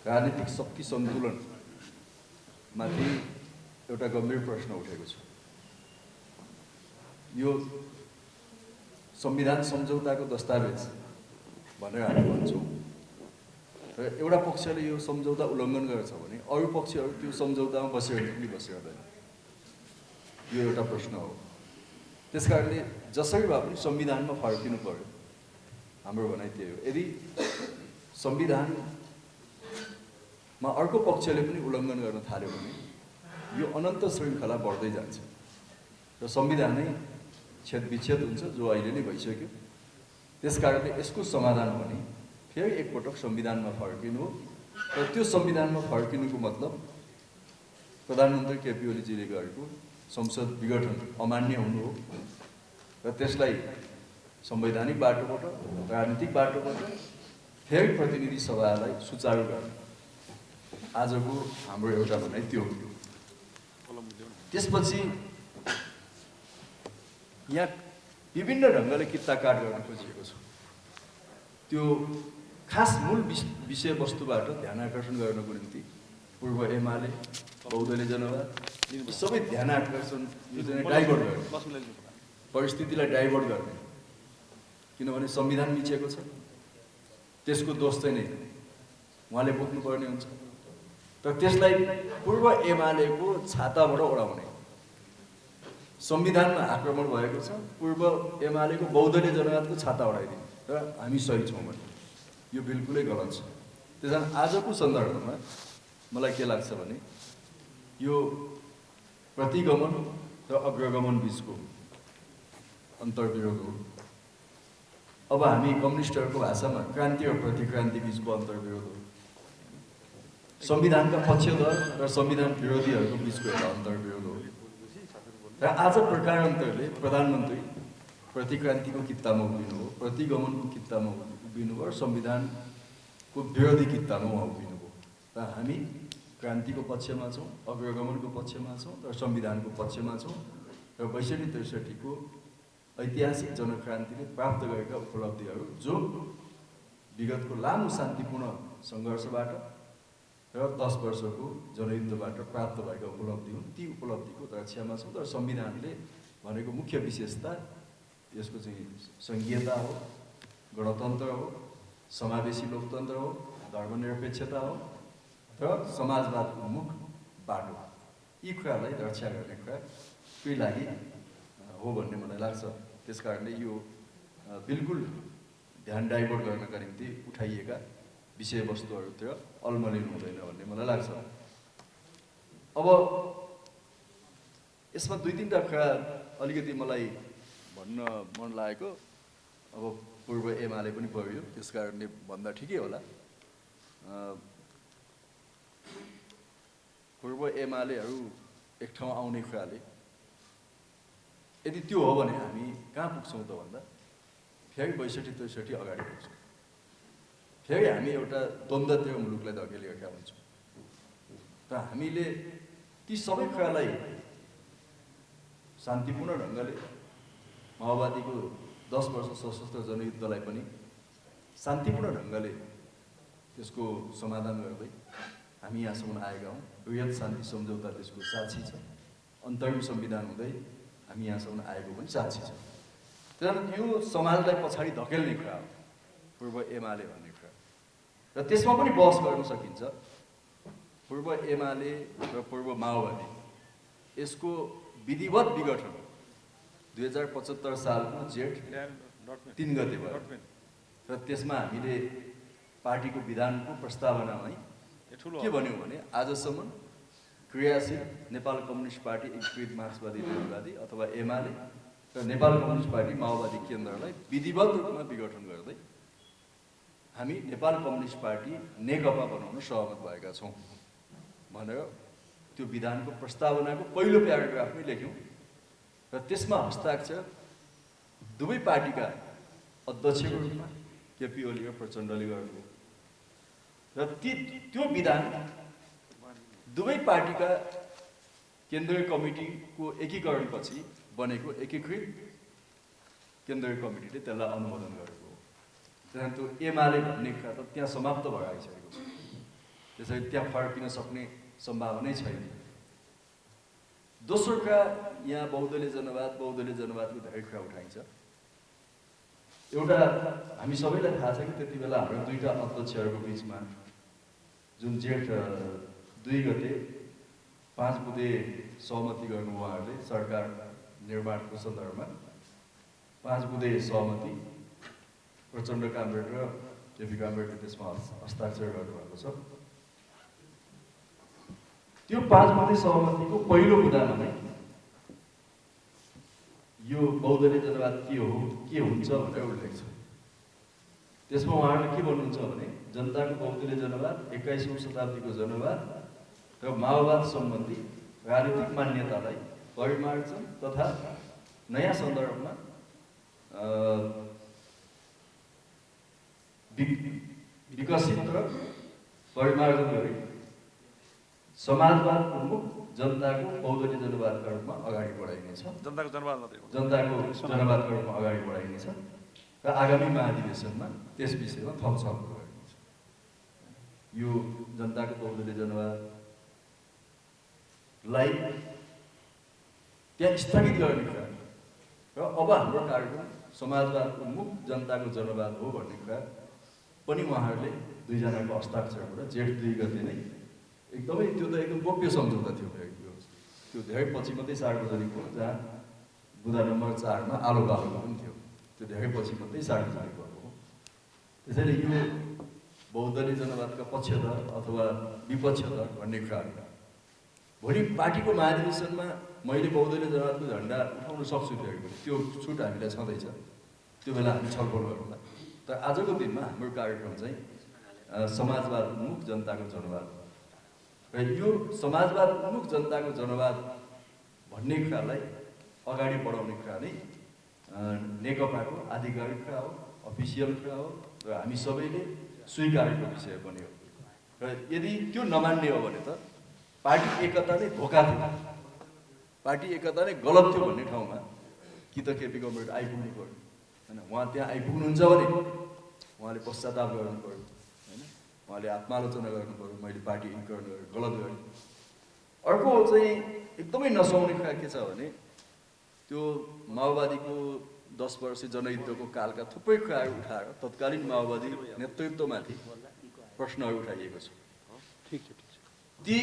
राजनीतिक शक्ति सन्तुलनमाथि एउटा गम्भीर प्रश्न उठेको छ। यो संविधान सम्झौताको दस्तावेज भनेर हामी भन्छौँ र एउटा पक्षले यो सम्झौता उल्लङ्घन गर्छ भने अरू पक्षहरू त्यो सम्झौतामा बसिरहन्छ कि बसिरहँदैन, यो एउटा प्रश्न हो। त्यसकारणले जसरी भए पनि संविधानमा फर्किनु पर्यो, हाम्रो भनाइ त्यही हो। यदि संविधानमा अर्को पक्षले पनि उल्लङ्घन गर्न थाल्यो भने यो अनन्त श्रृङ्खला बढ्दै जान्छ र संविधानै छेदविच्छेद हुन्छ, जो अहिले नै भइसक्यो। त्यसकारणले यसको समाधान पनि फेरि एकपटक संविधानमा फर्किनु हो र त्यो संविधानमा फर्किनुको मतलब प्रधानमन्त्री केपी ओलीजीले गरेको संसद विघटन अमान्य हुनु हो र त्यसलाई संवैधानिक बाटोबाट, राजनीतिक बाटोबाट फेरि प्रतिनिधि सभालाई सुचारू गर्ने आजको हाम्रो एउटा भनाइ त्यो हो। त्यसपछि यहाँ विभिन्न ढङ्गले कित्ताकाट गर्न खोजिएको छ। त्यो खास मूल विषयवस्तुबाट ध्यान आकर्षण गर्नको निम्ति पूर्व एमाले, बहुदलीय जनवाद सबै ध्यान आकर्षण डाइभर्ट गर्ने, परिस्थितिलाई डाइभर्ट गर्ने। किनभने संविधान मिचेको छ, त्यसको दोष चाहिँ नै उहाँले बोक्नुपर्ने हुन्छ र त्यसलाई पूर्व एमालेको छाताबाट ओढाउने। संविधानमा आक्रमण भएको छ, पूर्व एमालेको बहुदलीय जनवादको छाता ओढाइदिने र हामी सही छौँ भने यो बिल्कुलै गलत छ। त्यसकारण आजको सन्दर्भमा मलाई के लाग्छ भने यो प्रतिगमन र अग्रगमन बिचको अन्तर्विरोध हो। अब हामी कम्युनिस्टहरूको भाषामा क्रान्ति र प्रतिक्रान्ति बिचको अन्तर्विरोध हो। संविधानका पक्षधर र संविधान विरोधीहरूको बिचको एउटा अन्तर्विरोध हो र आज प्रकारान्तरले प्रधानमन्त्री प्रतिक्रान्तिको कित्तामा उभिनु हो, प्रतिगमनको कित्तामा उभिनु हो र संविधानको विरोधी कित्तामा उहाँ उभिनु हो। र हामी क्रान्तिको पक्षमा छौँ, अग्रगमनको पक्षमा छौँ र संविधानको पक्षमा छौँ र 62-63 को ऐतिहासिक जनक्रान्तिले प्राप्त गरेका उपलब्धिहरू, जो विगतको लामो शान्तिपूर्ण सङ्घर्षबाट र 10 वर्षको जनयुद्धबाट प्राप्त भएका उपलब्धि हुन्। ती उपलब्धिको रक्षामा छौँ र संविधानले भनेको मुख्य विशेषता यसको चाहिँ सङ्घीयता हो, गणतन्त्र हो, समावेशी लोकतन्त्र हो, धर्मनिरपेक्षता हो र समाजवाद उन्मुख बाटो। यी कुरालाई रक्षा गर्ने कुराकै लागि हो भन्ने मलाई लाग्छ। त्यसकारणले यो बिल्कुल ध्यान डाइभर्ट गर्नका निम्ति उठाइएका विषयवस्तुहरूतिर अल्मलिनु हुँदैन भन्ने मलाई लाग्छ। अब यसमा 2-3टा कुरा अलिकति मलाई भन्न मन लागेको। अब पूर्व एमाले पनि भयो, त्यसकारणले भन्दा ठिकै होला। पूर्व एमालेहरू एक ठाउँ आउने कुराले यदि त्यो हो भने हामी कहाँ पुग्छौँ त भन्दा फेरि 62-63 अगाडि पुग्छौँ। फेरि हामी एउटा द्वन्द्वतिर मुलुकलाई धकेलिरहेका हुन्छौँ र हामीले ती सबै कुरालाई शान्तिपूर्ण ढङ्गले माओवादीको 10 वर्ष सशस्त्र जनयुद्धलाई पनि शान्तिपूर्ण ढङ्गले त्यसको समाधान गर्दै हामी यहाँसम्म आएका हौँ। वृहत शान्ति सम्झौता त्यसको साक्षी छ। अन्तरिम संविधान हुँदै हामी यहाँसम्म आएको पनि साक्षी छ। त्यसकारण यो समाजलाई पछाडि धकेल्ने कुरा हो पूर्व एमाले भन्ने कुरा र त्यसमा पनि बहस गर्न सकिन्छ। पूर्व एमाले र पूर्व माओवादी यसको विधिवत विघटन 2075 सालको जेठ 3 गते भयो र त्यसमा हामीले पार्टीको विधानको प्रस्तावनामै के भन्यौँ भने आजसम्म क्रियाशील नेपाल कम्युनिस्ट पार्टी एकीकृत मार्क्सवादी लेनिनवादी अथवा एमाले र नेपाल कम्युनिस्ट पार्टी माओवादी केन्द्रलाई विधिवत रूपमा विघटन गर्दै हामी नेपाल कम्युनिस्ट पार्टी नेकपा बनाउन सहमत भएका छौँ भनेर त्यो विधानको प्रस्तावनाको पहिलो प्याराग्राफमै लेख्यौँ र त्यसमा हस्ताक्षर दुवै पार्टीका अध्यक्षको रूपमा केपी ओली र प्रचण्डले गर्नुभयो र त्यो विधान दुवै पार्टीका केन्द्रीय कमिटीको एकीकरणपछि बनेको एकीकृत केन्द्रीय कमिटीले त्यसलाई अनुमोदन गरेको हो। त्यहाँ त्यो एमाले भन्ने कुरा त त्यहाँ समाप्त भएर आइसकेको छ। त्यसैले त्यहाँ फर्किन सक्ने सम्भावनै छैन। दोस्रोका यहाँ बहुदलीय जनवादको धेरै कुरा उठाइन्छ। एउटा हामी सबैलाई थाहा छ कि त्यति बेला हाम्रो दुईटा अध्यक्षहरूको बिचमा जुन जेठ 2 गते 5 बुँदे सहमति गर्नु उहाँहरूले सरकार निर्माणको सन्दर्भमा 5 बुँदे सहमति प्रचण्ड कामरेड र केपी कामरेडले त्यसमा हस्ताक्षर गर्नुभएको छ। त्यो 5 बुँदे सहमतिको पहिलो बुँदामा नै यो बहुदलीय जनवाद के हो, के हुन्छ भनेर उल्लेख छ। त्यसमा उहाँहरूले के भन्नुहुन्छ भने जनताको बहुदलीय जनवाद 21औं शताब्दीको जनवाद र माओवाद सम्बन्धी राजनीतिक मान्यतालाई परिमार्जन तथा नयाँ सन्दर्भमा विकसित र परिमार्जन गरी समाजवाद उन्मुख जनताको बहुदलीय जनवादका रूपमा अगाडि बढाइनेछ। जनताको जनवाद मात्रै हो, जनताको जनवादका रूपमा अगाडि बढाइनेछ र आगामी महाधिवेशनमा त्यस विषयमा थप छलफल गरिनेछ। यो जनताको बहुदलीय जनवादलाई त्यहाँ स्थगित गर्ने कुरा र अब हाम्रो कार्यक्रम समाजवाद उन्मुख जनताको जनवाद हो भन्ने कुरा पनि उहाँहरूले दुईजनाको हस्ताक्षरबाट जेठ 2 गते नै एकदमै त्यो त एकदम गोप्य सम्झौता थियो। त्यो धेरै पछि मात्रै सार्वजनिक हो, जहाँ बुँदा नम्बर 4 मा आलो बालोको पनि थियो। त्यो धेरै पछि मात्रै सार्वजनिक भएको हो। त्यसैले यो बहुदलीय जनवादका पक्षधर अथवा विपक्षधर भन्ने कुरा भोलि पार्टीको महाधिवेशनमा मैले बहुदलीय जनवादको झन्डा उठाउन सक्छु फेरि पनि, त्यो छुट हामीलाई छँदैछ। त्यो बेला हामी छलफल गरौँला। तर आजको दिनमा हाम्रो कार्यक्रम चाहिँ समाजवाद उन्मुख जनताको जनवाद र यो समाजवाद उन्मुख जनताको जनवाद भन्ने कुरालाई अगाडि बढाउने कुरा नै नेकपाको आधिकारिक कुरा हो, अफिसियल कुरा हो र हामी सबैले स्वीकारेको विषय पनि हो। र यदि त्यो नमान्ने हो भने त पार्टी एकता नै धोका थियो, पार्टी एकता नै गलत थियो भन्ने ठाउँमा कि त केपी कामरेड आइपुग्नु पर्यो हैन। उहाँ त्यहाँ आइपुग्नुहुन्छ भने उहाँले पश्चाताप गर्नु पर्यो हैन, उहाँले आत्मालोचना गर्नु पर्यो, मैले पार्टी इन्कर्न गरेँ, गलत गरेँ। अर्को चाहिँ एकदमै नसुहाउने कुरा के छ भने त्यो माओवादीको 10 वर्ष जनयुद्धको कालका थुप्रै कुराहरू उठाएर तत्कालीन माओवादी नेतृत्वमाथि प्रश्नहरू उठाइएको छ। ती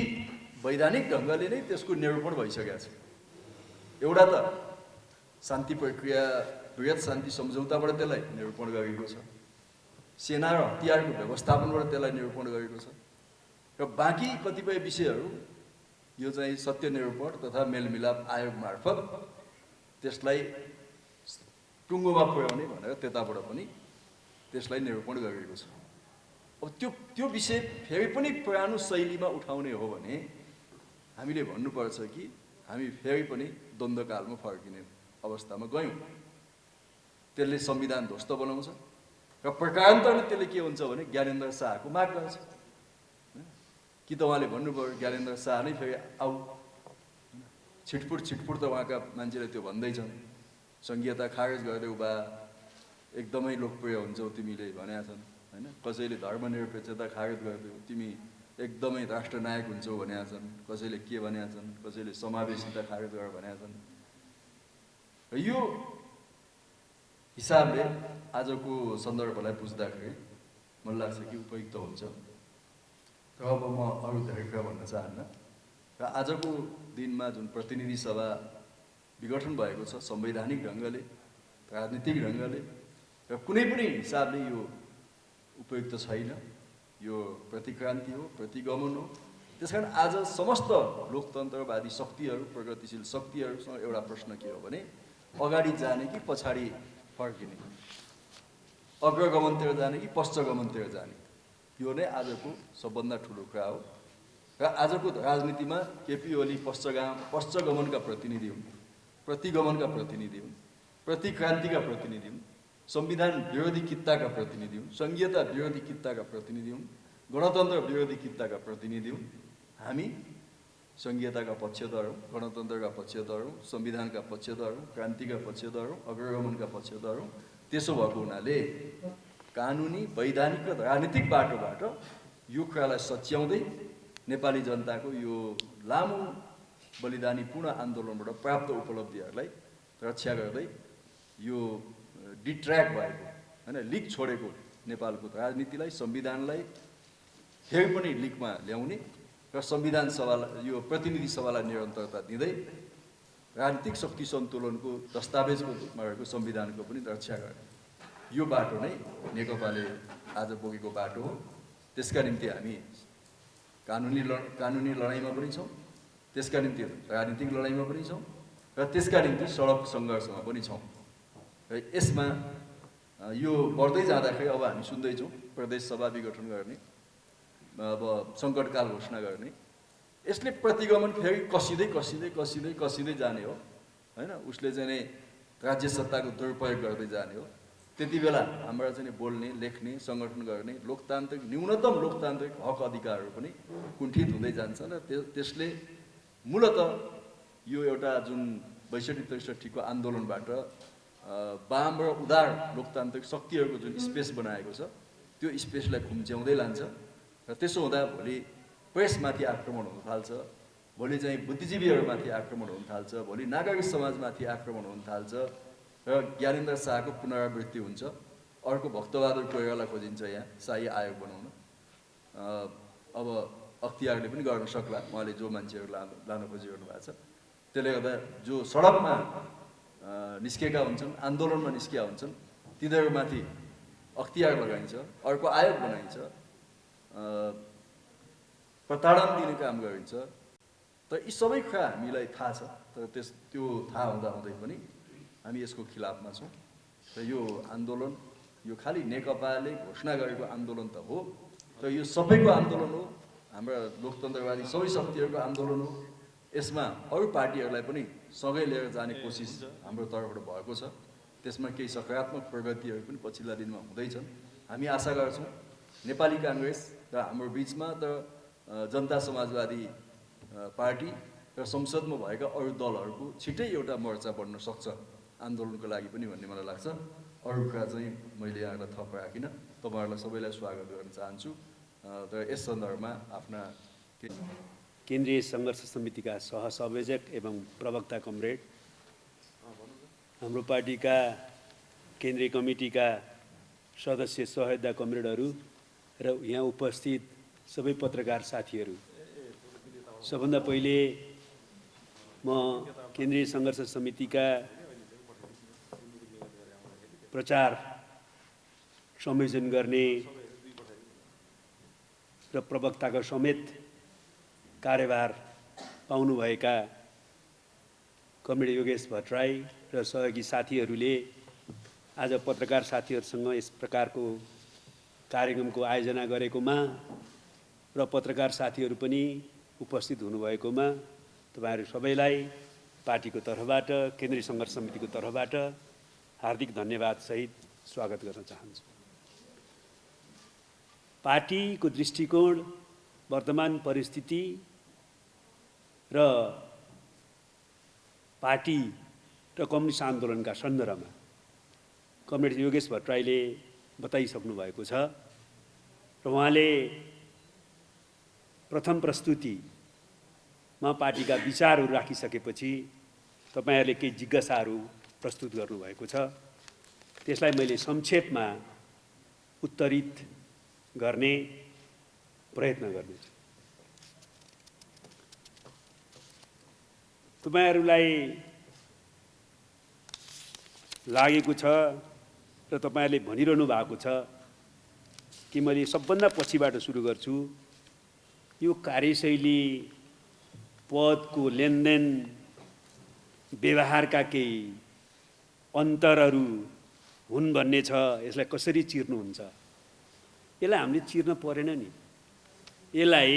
वैधानिक ढङ्गले नै त्यसको निरूपण भइसकेको छ। एउटा त शान्ति प्रक्रिया बृहत शान्ति सम्झौताबाट त्यसलाई निरूपण गरिएको छ, सेना र हतियारको व्यवस्थापनबाट त्यसलाई निरूपण गरेको छ र बाँकी कतिपय विषयहरू यो चाहिँ सत्य निरूपण तथा मेलमिलाप आयोग मार्फत त्यसलाई टुङ्गोमा पुर्याउने भनेर त्यताबाट पनि त्यसलाई निरूपण गरिएको छ। अब त्यो विषय फेरि पनि पुरानो शैलीमा उठाउने हो भने हामीले भन्नुपर्छ कि हामी फेरि पनि द्वन्द्वकालमा फर्किने अवस्थामा गयौँ। त्यसले संविधान ध्वस्त बनाउँछ र प्रकारान्तरमा त्यसले के हुन्छ भने ज्ञानेन्द्र शाहको माग गर्छ। कि त उहाँले भन्नुभयो ज्ञानेन्द्र शाह नै फेरि आऊ, छिटफुट त उहाँका मान्छेले त्यो भन्दैछन्, सङ्घीयता खारेज गरिदेऊ बा एकदमै लोकप्रिय हुन्छौ तिमीले भनेका छन् हैन। कसैले धर्मनिरपेक्षता खारेज गरिदेऊ, तिमी एकदमै राष्ट्रनायक हुन्छौ भनेका छन्, कसैले के भनेका छन्, कसैले समावेशिता खारेज गर भनेका छन्। र यो हिसाबले आजको सन्दर्भलाई बुझ्दाखेरि मलाई लाग्छ कि उपयुक्त हुन्छ। र अब म अरू धेरै कुरा भन्न चाहन्न। र आजको दिनमा जुन प्रतिनिधि सभा विघटन भएको छ संवैधानिक ढङ्गले, राजनीतिक ढङ्गले र कुनै पनि हिसाबले यो उपयुक्त छैन। यो प्रतिक्रान्ति हो, प्रतिगमन हो। त्यसकारण आज समस्त लोकतन्त्रवादी शक्तिहरू, प्रगतिशील शक्तिहरूसँग एउटा प्रश्न के हो भने अगाडि जाने कि पछाडि फर्किने, अग्रगमनतिर जाने कि पश्चगमनतिर जाने, यो नै आजको सबभन्दा ठुलो कुरा हो। र आजको राजनीतिमा केपी ओली पश्चगमनका प्रतिनिधि हुन्, प्रतिगमनका प्रतिनिधि हुन्, प्रतिक्रान्तिका प्रतिनिधि हुन्, संविधान विरोधी कित्ताका प्रतिनिधि हुन्, सङ्घीयता विरोधी कित्ताका प्रतिनिधि हुन्, गणतन्त्र विरोधी कित्ताका प्रतिनिधि हुन्। हामी सङ्घीयताका पक्षधर हौँ, गणतन्त्रका पक्षधर हौँ, संविधानका पक्षधर हौँ, क्रान्तिका पक्षधर हौँ, अग्रगमनका पक्षधर हौँ। त्यसो भएको हुनाले कानुनी, वैधानिक र राजनीतिक बाटोबाट यो कुरालाई सच्याउँदै नेपाली जनताको यो लामो बलिदानीपूर्ण आन्दोलनबाट प्राप्त उपलब्धिहरूलाई रक्षा गर्दै यो डिट्र्याक भएको हैन लिक छोडेको नेपालको राजनीतिलाई संविधानलाई फेरि पनि लिकमा ल्याउने र संविधान सभालाई यो प्रतिनिधि सभालाई निरन्तरता दिँदै राजनीतिक शक्ति सन्तुलनको दस्तावेजको रूपमा रहेको संविधानको पनि रक्षा गर्ने यो बाटो नै नेकपाले आज बोकेको बाटो हो। त्यसका निम्ति हामी कानुनी लडाइँमा पनि छौँ, त्यसका निम्ति राजनीतिक लडाइँमा पनि छौँ र त्यसका निम्ति सडक सङ्घर्षमा पनि छौँ। र यसमा यो बढ्दै जाँदाखेरि अब हामी सुन्दैछौँ प्रदेश सभा विघटन गर्ने, अब सङ्कटकाल घोषणा गर्ने, यसले प्रतिगमन फेरि कसिँदै जाने हो हैन। उसले चाहिँ नै राज्य सत्ताको दुरुपयोग गर्दै जाने हो। त्यति बेला हाम्रा चाहिँ बोल्ने, लेख्ने, सङ्गठन गर्ने लोकतान्त्रिक न्यूनतम लोकतान्त्रिक हक अधिकारहरू पनि कुण्ठित हुँदै जान्छ र त्यसले मूलत यो एउटा जुन 62-63 को आन्दोलनबाट वाम र उदार लोकतान्त्रिक शक्तिहरूको जुन स्पेस बनाएको छ त्यो स्पेसलाई खुम्च्याउँदै लान्छ र त्यसो हुँदा भोलि प्रेसमाथि आक्रमण हुन थाल्छ, भोलि चाहिँ बुद्धिजीवीहरूमाथि आक्रमण हुन थाल्छ, भोलि नागरिक समाजमाथि आक्रमण हुन थाल्छ र ज्ञानेन्द्र शाहको पुनरावृत्ति हुन्छ। अर्को भक्तबहादुर कोइराला खोजिन्छ यहाँ शाही आयोग बनाउन। अब अख्तियारले पनि गर्न सक्ला, उहाँले जो मान्छेहरू लान खोजिरहनु भएको छ। त्यसले गर्दा जो सडकमा निस्केका हुन्छन्, आन्दोलनमा निस्केका हुन्छन्, तिनीहरूमाथि अख्तियार लगाइन्छ, अर्को आयोग बनाइन्छ, प्रताडन दिने काम गरिन्छ। तर यी सबै कुरा हामीलाई थाहा छ, तर त्यो थाहा हुँदाहुँदै पनि हामी यसको खिलाफमा छौँ। र यो आन्दोलन यो खालि नेकपाले घोषणा गरेको आन्दोलन त हो, तर यो सबैको आन्दोलन हो, हाम्रा लोकतन्त्रवादी सबै शक्तिहरूको आन्दोलन हो। यसमा अरू पार्टीहरूलाई पनि सँगै लिएर जाने कोसिस हाम्रो तर्फबाट भएको छ। त्यसमा केही सकारात्मक प्रगतिहरू पनि पछिल्ला दिनमा हुँदैछन्। हामी आशा गर्छौँ नेपाली काङ्ग्रेस र हाम्रो बिचमा त जनता समाजवादी पार्टी र संसदमा भएका अरू दलहरूको छिट्टै एउटा मोर्चा बन्न सक्छ आन्दोलनको लागि पनि भन्ने मलाई लाग्छ। अरू कुरा चाहिँ मैले यहाँलाई थप राखिनँ। तपाईँहरूलाई सबैलाई स्वागत गर्न चाहन्छु र यस सन्दर्भमा आफ्ना केन्द्रीय सङ्घर्ष समितिका सहसंयोजक एवं प्रवक्ता कमरेड, हाम्रो पार्टीका केन्द्रीय कमिटीका सदस्य सहयोद्धा कमरेडहरू र यहाँ उपस्थित सबै पत्रकार साथीहरू, सबभन्दा पहिले म केन्द्रीय सङ्घर्ष समितिका प्रचार संयोजन गर्ने र प्रवक्ताको समेत कार्यभार पाउनुभएका कमरेड योगेश भट्टराई र सहयोगी साथीहरूले आज पत्रकार साथीहरूसँग यस प्रकारको कार्यक्रमको आयोजना गरेकोमा र पत्रकार साथीहरू पनि उपस्थित हुनुभएकोमा तपाईहरू सबैलाई पार्टीको तर्फबाट, केन्द्रीय सङ्घर्ष समितिको तर्फबाट हार्दिक धन्यवाद सहित स्वागत गर्न चाहन्छु। पार्टीको दृष्टिकोण, वर्तमान परिस्थिति र पार्टी र कम्युनिस्ट आन्दोलनका सन्दर्भमा कमरेड योगेश भट्टराईले बताइसक्नु भएको छ र उहाँले प्रथम प्रस्तुतिमा पार्टीका विचारहरू राखिसकेपछि तपाईहरूले केही जिज्ञासाहरू प्रस्तुत गर्नुभएको छ। त्यसलाई मैले संक्षेपमा उत्तरित गर्ने प्रयत्न गर्नेछु। तपाईहरूलाई लागेको छ र तपाईहरूले भनिरहनु भएको छ कि मैले सबभन्दा पछिबाट सुरु गर्छु, यो कार्यशैली, पदको लेनदेन, व्यवहारका केही अन्तरहरू हुन् भन्ने छ, यसलाई कसरी चिर्नुहुन्छ? यसलाई हामीले चिर्न परेन नि। यसलाई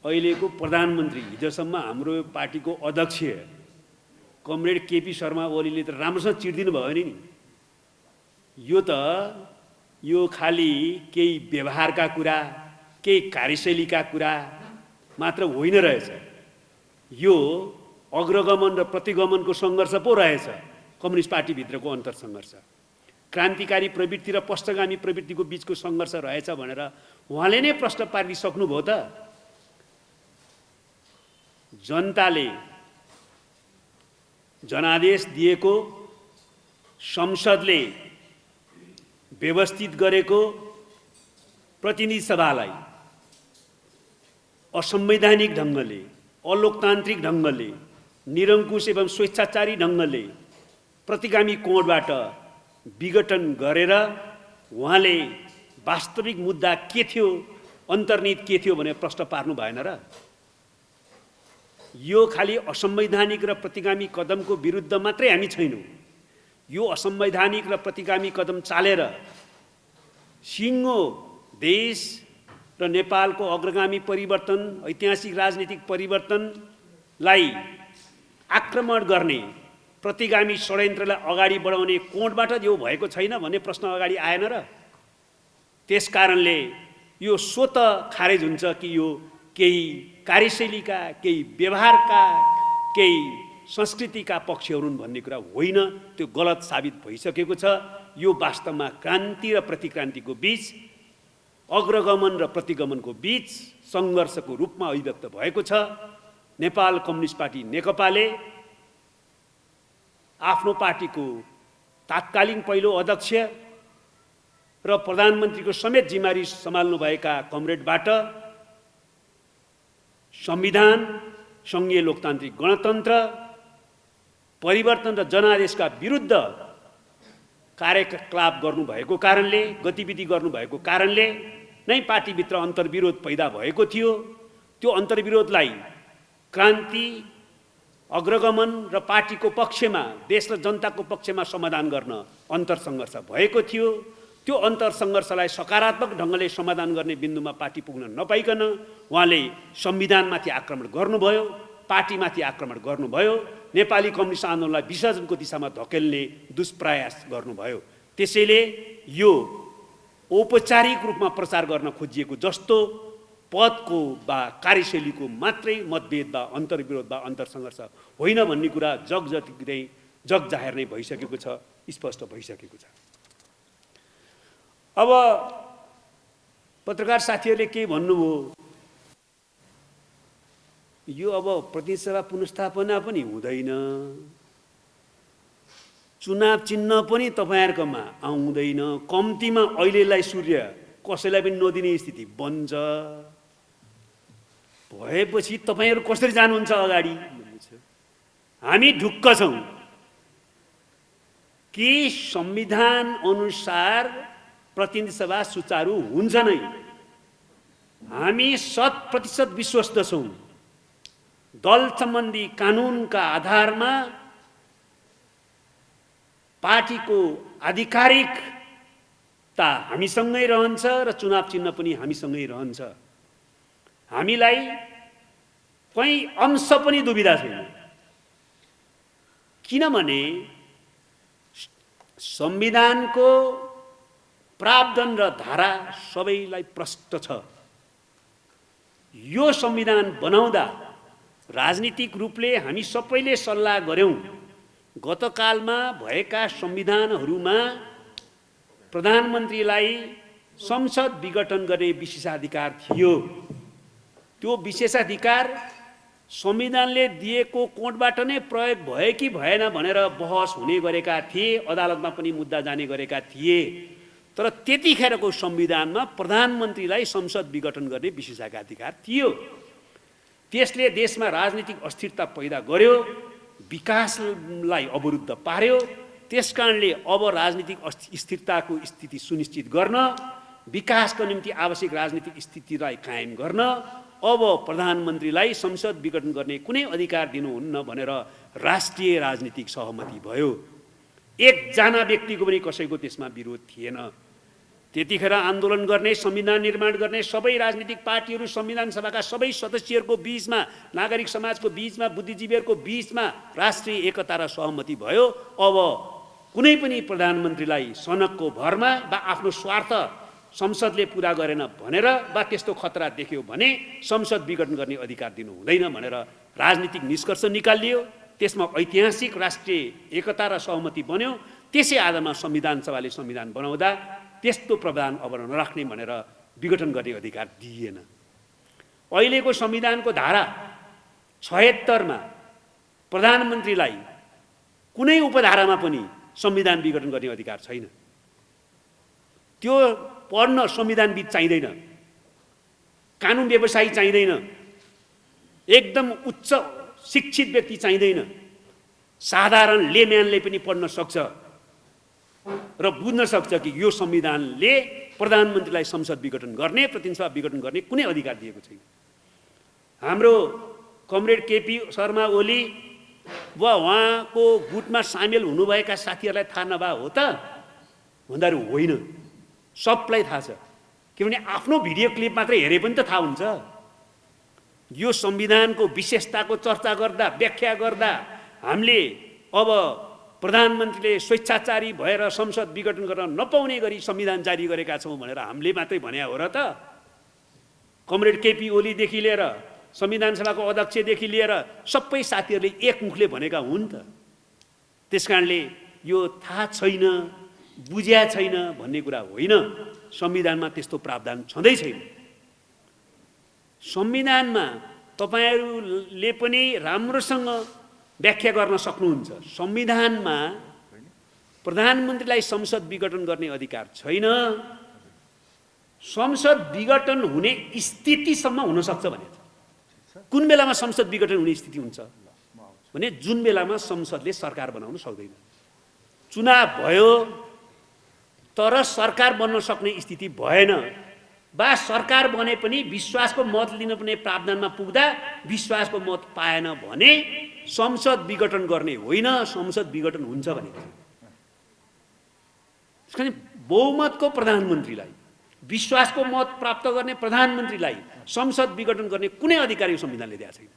अहिलेको प्रधानमन्त्री, हिजोसम्म हाम्रो पार्टीको अध्यक्ष कमरेड केपी शर्मा ओलीले त राम्रोसँग चिर्दिनु भयो नि। यो खालि केही व्यवहारका कुरा, केही कार्यशैलीका कुरा मात्र होइन रहेछ। यो अग्रगमन र प्रतिगमनको सङ्घर्ष पो रहेछ, कम्युनिस्ट पार्टीभित्रको अन्तरसङ्घर्ष। क्रान्तिकारी प्रवृत्ति र पश्चगामी प्रवृत्तिको बीचको सङ्घर्ष रहेछ भनेर उहाँले नै प्रश्न पारिसक्नुभयो त। जनताले जनादेश दिएको, संसदले व्यवस्थित गरेको प्रतिनिधि सभालाई असंवैधानिक ढङ्गले, अलोकतान्त्रिक ढङ्गले, निरङ्कुश एवं स्वेच्छाचारी ढङ्गले प्रतिगामी कोणबाट विघटन गरेर उहाँले वास्तविक मुद्दा के थियो, अन्तर्निहित के थियो भनेर प्रश्न पार्नु भएन र? यो खालि असंवैधानिक र प्रतिगामी कदमको विरुद्ध मात्रै हामी छैनौँ। यो असंवैधानिक र प्रतिगामी कदम चालेर सिङ्गो देश र नेपालको अग्रगामी परिवर्तन, ऐतिहासिक राजनीतिक परिवर्तनलाई आक्रमण गर्ने, प्रतिगामी षड्यन्त्रलाई अगाडि बढाउने कोणबाट यो भएको छैन भन्ने प्रश्न अगाडि आएन र? त्यसकारणले यो स्वत खारेज हुन्छ कि यो केही कार्यशैलीका, केही व्यवहारका, केही संस्कृतिका पक्षहरू हुन् भन्ने कुरा होइन। त्यो गलत साबित भइसकेको छ। यो वास्तवमा क्रान्ति र प्रतिक्रान्तिको बीच, अग्रगमन र प्रतिगमनको बीच सङ्घर्षको रूपमा अभिव्यक्त भएको छ। नेपाल कम्युनिस्ट पार्टी नेकपाले आफ्नो पार्टीको तात्कालीन पहिलो अध्यक्ष र प्रधानमन्त्रीको समेत जिम्मेवारी सम्हाल्नुभएका कमरेडबाट संविधान, सङ्घीय लोकतान्त्रिक गणतन्त्र, परिवर्तन र जनादेशका विरुद्ध कार्यकलाप गर्नुभएको कारणले, गतिविधि गर्नुभएको कारणले नै पार्टीभित्र अन्तर्विरोध पैदा भएको थियो। त्यो अन्तर्विरोधलाई क्रान्ति, अग्रगमन र पार्टीको पक्षमा, देश र जनताको पक्षमा समाधान गर्न अन्तरसङ्घर्ष भएको थियो। त्यो अन्तरसङ्घर्षलाई सकारात्मक ढङ्गले समाधान गर्ने बिन्दुमा पार्टी पुग्न नपाइकन उहाँले संविधानमाथि आक्रमण गर्नुभयो, पार्टीमाथि आक्रमण गर्नुभयो, नेपाली कम्युनिस्ट आन्दोलनलाई विसर्जनको दिशामा धकेल्ने दुष्प्रयास गर्नुभयो। त्यसैले यो औपचारिक रूपमा प्रचार गर्न खोजिएको जस्तो पदको वा कार्यशैलीको मात्रै मतभेद वा अन्तर्विरोध वा अन्तरसङ्घर्ष होइन भन्ने कुरा जग जाहेर नै भइसकेको छ, स्पष्ट भइसकेको छ। अब पत्रकार साथीहरूले के भन्नुभयो, यो अब प्रतिनिधि सभा पुनर्स्थापना पनि हुँदैन, चुनाव चिन्ह पनि तपाईँहरूकोमा आउँदैन, कम्तीमा अहिलेलाई सूर्य कसैलाई पनि नदिने स्थिति बन्छ भएपछि तपाईँहरू कसरी जानुहुन्छ अगाडि? हामी ढुक्क छौँ कि संविधान अनुसार प्रतिनिधि सभा सुचारू हुन्छ नै। हामी 100% विश्वस्त छौँ दल सम्बन्धी कानुनका आधारमा पार्टीको आधिकारिकता हामीसँगै रहन्छ र चुनाव चिन्ह पनि हामीसँगै रहन्छ। हामीलाई कहीँ अंश पनि दुविधा छैन, किनभने संविधानको प्रावधान र धारा सबैलाई प्रष्ट छ। यो संविधान बनाउँदा राजनीतिक रूपले हामी सबैले सल्लाह गर्यौं। गतकालमा भएका संविधानहरूमा प्रधानमन्त्रीलाई संसद विघटन गर्ने विशेषाधिकार थियो। त्यो विशेषाधिकार संविधानले दिएको कोणबाट नै प्रयोग भयो कि भएन भनेर बहस हुने गरेका थिए, अदालतमा पनि मुद्दा जाने गरेका थिए। तर त्यतिखेरको संविधानमा प्रधानमन्त्रीलाई संसद विघटन गर्ने विशेषाधिकार थियो। त्यसले देशमा राजनीतिक अस्थिरता पैदा गर्यो, विकासलाई अवरुद्ध पार्यो। त्यसकारणले अब राजनीतिक स्थिरताको स्थिति सुनिश्चित गर्न, विकासको निम्ति आवश्यक राजनीतिक स्थितिलाई कायम गर्न अब प्रधानमन्त्रीलाई संसद विघटन गर्ने कुनै अधिकार दिनुहुन्न भनेर राष्ट्रिय राजनीतिक सहमति भयो। एकजना व्यक्तिको पनि कसैको त्यसमा विरोध थिएन। त्यतिखेर आन्दोलन गर्ने, संविधान निर्माण गर्ने सबै राजनीतिक पार्टीहरू, संविधान सभाका सबै सदस्यहरूको बीचमा, नागरिक समाजको बीचमा, बुद्धिजीवीहरूको बीचमा राष्ट्रिय एकता र सहमति भयो। अब कुनै पनि प्रधानमन्त्रीलाई सनकको भरमा वा आफ्नो स्वार्थ संसदले पूरा गरेन भनेर वा त्यस्तो खतरा देख्यो भने संसद विघटन गर्ने अधिकार दिनु हुँदैन भनेर राजनीतिक निष्कर्ष निकालियो। त्यसमा ऐतिहासिक राष्ट्रिय एकता र सहमति बन्यो। त्यसै आधारमा संविधान सभाले संविधान बनाउँदा त्यस्तो प्रावधान अब नराख्ने भनेर विघटन गर्ने अधिकार दिइएन। अहिलेको संविधानको धारा 76 प्रधानमन्त्रीलाई कुनै उपधारामा पनि संविधान विघटन गर्ने अधिकार छैन। त्यो पढ्न संविधानविद चाहिँदैन, कानुन व्यवसायी चाहिँदैन, एकदम उच्च शिक्षित व्यक्ति चाहिँदैन, साधारण लेम्यानले पनि पढ्न सक्छ र बुझ्न सक्छ कि यो संविधानले प्रधानमन्त्रीलाई संसद विघटन गर्ने, प्रतिनिधि सभा विघटन गर्ने कुनै अधिकार दिएको छैन। हाम्रो कमरेड केपी शर्मा ओली वा उहाँको गुटमा सामेल हुनुभएका साथीहरूलाई थाहा नभए हो त भन्दाखेरि होइन, सबलाई थाहा छ। किनभने आफ्नो भिडियो क्लिप मात्रै हेरे पनि त थाहा हुन्छ। यो संविधानको विशेषताको चर्चा गर्दा, व्याख्या गर्दा हामीले अब प्रधानमन्त्रीले स्वेच्छाचारी भएर संसद विघटन गर्न नपाउने गरी संविधान जारी गरेका छौँ भनेर हामीले मात्रै भने हो र त? कमरेड केपी ओलीदेखि लिएर संविधान सभाको अध्यक्षदेखि लिएर सबै साथीहरूले एक मुखले भनेका हुन् त। त्यसकारणले यो थाहा छैन, बुझ्या छैन भन्ने कुरा होइन। संविधानमा त्यस्तो प्रावधान छँदै छैन। संविधानमा तपाईहरूले पनि राम्रोसँग व्याख्या गर्न सक्नुहुन्छ। संविधानमा प्रधानमन्त्रीलाई संसद विघटन गर्ने अधिकार छैन। संसद विघटन हुने स्थितिसम्म हुन सक्छ भने कुन बेलामा संसद विघटन हुने स्थिति हुन्छ भने जुन बेलामा संसदले सरकार बनाउन सक्दैन। चुनाव भयो तर सरकार बन्न सक्ने स्थिति भएन, वा सरकार बने पनि विश्वासको मत लिन पर्ने प्रावधानमा पुग्दा विश्वासको मत पाएन भने संसद विघटन गर्ने होइन, संसद विघटन हुन्छ भने। त्यसकारण बहुमतको प्रधानमन्त्रीलाई, विश्वासको मत प्राप्त गर्ने प्रधानमन्त्रीलाई संसद विघटन गर्ने कुनै अधिकार यो संविधानले दिएको छैन।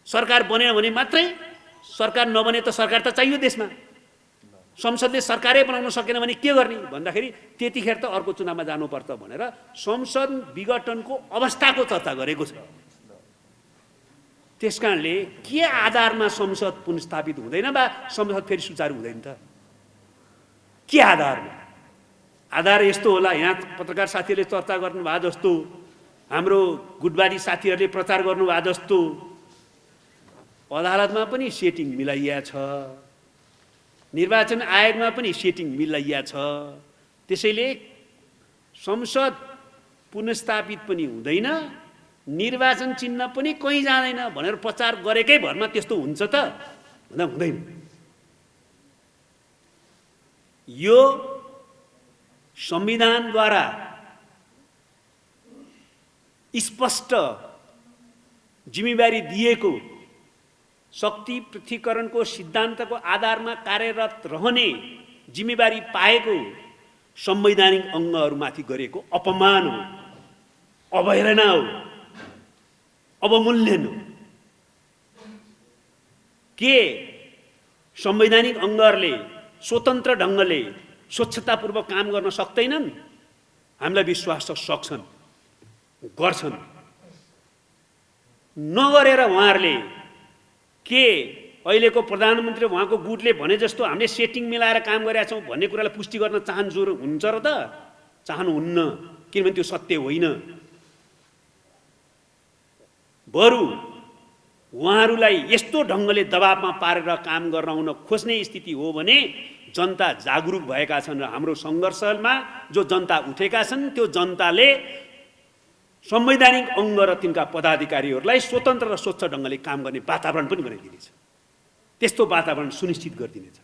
सरकार बनेन भने मात्रै, सरकार नबने त सरकार त चाहियो देशमा। संसदले सरकारै बनाउन सकेन भने के गर्ने भन्दाखेरि त्यतिखेर त अर्को चुनावमा जानुपर्छ भनेर संसद विघटनको अवस्थाको चर्चा गरेको छ। त्यसकारणले के आधारमा संसद पुनर्स्थापित हुँदैन वा संसद फेरि सुचारू हुँदैन त? के आधारमा? आधार यस्तो होला, यहाँ पत्रकार साथीहरूले चर्चा गर्नुभएको जस्तो, हाम्रो गुटबारी साथीहरूले प्रचार गर्नुभएको जस्तो अदालतमा पनि सेटिङ मिलाइया छ, निर्वाचन आयोगमा पनि सेटिङ मिलाइया छ। त्यसैले संसद पुनर्स्थापित पनि हुँदैन, निर्वाचन चिन्ह पनि कहीँ जाँदैन भनेर प्रचार गरेकै भरमा त्यस्तो हुन्छ त? भन्दा हुँदैन। यो संविधानद्वारा स्पष्ट जिम्मेवारी दिएको शक्ति पृथकीकरणको सिद्धान्तको आधारमा कार्यरत रहने जिम्मेवारी पाएको संवैधानिक अङ्गहरूमाथि गरेको अपमान हो, अवहेलना हो, अवमूल्यन हो। के संवैधानिक अङ्गहरूले स्वतन्त्र ढङ्गले स्वच्छतापूर्वक काम गर्न सक्दैनन्? हामीलाई विश्वास छ सक्छन्, गर्छन्। नगरेर उहाँहरूले के अहिलेको प्रधानमन्त्री उहाँको गुटले भने जस्तो हामीले सेटिङ मिलाएर काम गरेका छौँ भन्ने कुरालाई पुष्टि गर्न हुन्छ र त? चाहनुहुन्न, किनभने त्यो सत्य होइन। बरु उहाँहरूलाई यस्तो ढङ्गले दबावमा पारेर काम गर्न आउन खोज्ने स्थिति हो भने जनता जागरुक भएका छन् र हाम्रो सङ्घर्षमा जो जनता उठेका छन् त्यो जनताले संवैधानिक अङ्ग र तिनका पदाधिकारीहरूलाई स्वतन्त्र र स्वच्छ ढङ्गले काम गर्ने वातावरण पनि बनाइदिनेछ। त्यस्तो वातावरण सुनिश्चित गरिदिनेछ।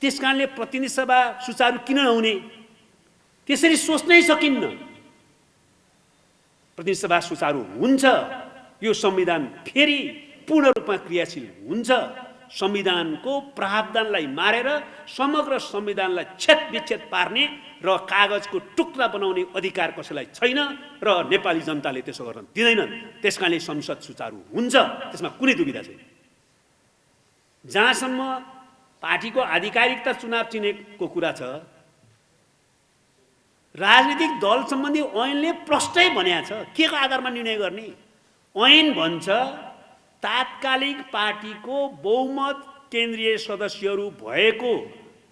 त्यसकारणले प्रतिनिधि सभा सुचारू किन नहुने त्यसरी सोच्नै सकिन्न। प्रतिनिधि सभा सुचारू हुन्छ, यो संविधान फेरि पूर्ण रूपमा क्रियाशील हुन्छ। संविधानको प्रावधानलाई मारेर समग्र संविधानलाई छेदविच्छेद पार्ने र कागजको टुक्रा बनाउने अधिकार कसैलाई छैन र नेपाली जनताले त्यसो गर्न दिँदैनन्। त्यसकारणले संसद सुचारू हुन्छ, त्यसमा कुनै दुविधा छैन। जहाँसम्म पार्टीको आधिकारिकता चुनाव चिनेको कुरा छ, राजनीतिक दल सम्बन्धी ऐनले प्रष्टै भनेको छ के को आधारमा निर्णय गर्ने। ऐन भन्छ तात्कालिक पार्टीको बहुमत केन्द्रीय सदस्यहरू भएको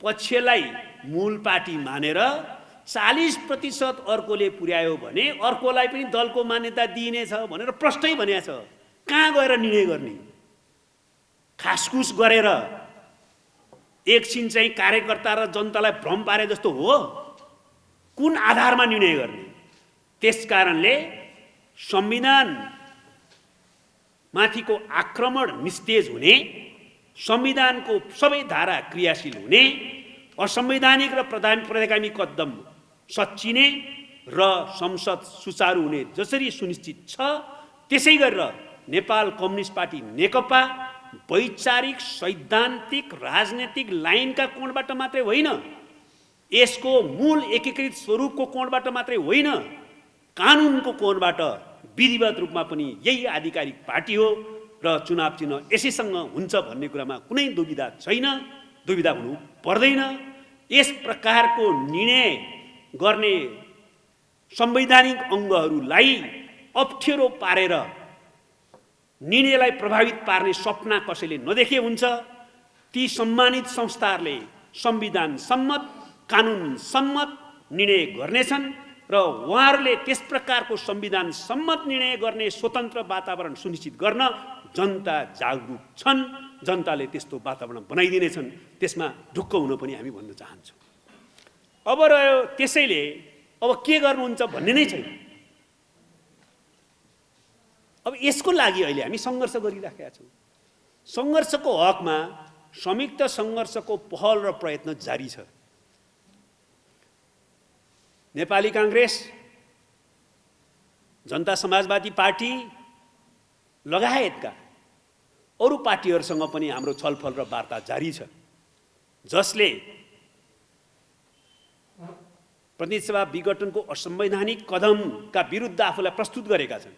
पक्षलाई मूल पार्टी मानेर 40% अर्कोले पुर्यायो भने अर्कोलाई पनि दलको मान्यता दिइनेछ भनेर प्रष्टै भनेको छ। कहाँ गएर निर्णय गर्ने? खासखुस गरेर एकछिन चाहिँ कार्यकर्ता र जनतालाई भ्रम पारे जस्तो हो? कुन आधारमा निर्णय गर्ने? त्यसकारणले संविधान माथिको आक्रमण निस्तेज हुने, संविधानको सबै धारा क्रियाशील हुने, असंवैधानिक र प्रतिगामी कदम सच्चिने र संसद सुचारू हुने जसरी सुनिश्चित छ, त्यसै गरेर नेपाल कम्युनिस्ट पार्टी नेकपा वैचारिक सैद्धान्तिक राजनैतिक लाइनका कोणबाट मात्रै होइन, यसको मूल एकीकृत स्वरूपको कोणबाट मात्रै होइन, कानुनको कोणबाट विधिवत रूपमा पनि यही आधिकारिक पार्टी हो र चुनाव चिन्ह यसैसँग हुन्छ भन्ने कुरामा कुनै दुविधा छैन, दुविधा हुनु पर्दैन। यस प्रकारको निर्णय गर्ने संवैधानिक अङ्गहरूलाई अप्ठ्यारो पारेर निर्णयलाई प्रभावित पार्ने सपना कसैले नदेखे हुन्छ। ती सम्मानित संस्थाहरूले संविधान सम्मत कानुन सम्मत निर्णय गर्नेछन् र उहाँहरूले त्यस प्रकारको संविधान सम्मत निर्णय गर्ने स्वतन्त्र वातावरण सुनिश्चित गर्न जनता जागरुक छन्, जनताले त्यस्तो वातावरण बनाइदिनेछन्। त्यसमा ढुक्क हुन पनि हामी भन्न चाहन्छौँ। अब रह्यो त्यसैले अब के गर्नुहुन्छ भन्ने नै छैन। अब यसको लागि अहिले हामी सङ्घर्ष गरिराखेका छौँ। सङ्घर्षको हकमा संयुक्त सङ्घर्षको पहल र प्रयत्न जारी छ। नेपाली काङ्ग्रेस, जनता समाजवादी पार्टी लगायतका अरू पार्टीहरूसँग पनि हाम्रो छलफल र वार्ता जारी छ, जसले प्रतिनिधि सभा विघटनको असंवैधानिक कदमका विरुद्ध आफूलाई प्रस्तुत गरेका छन्।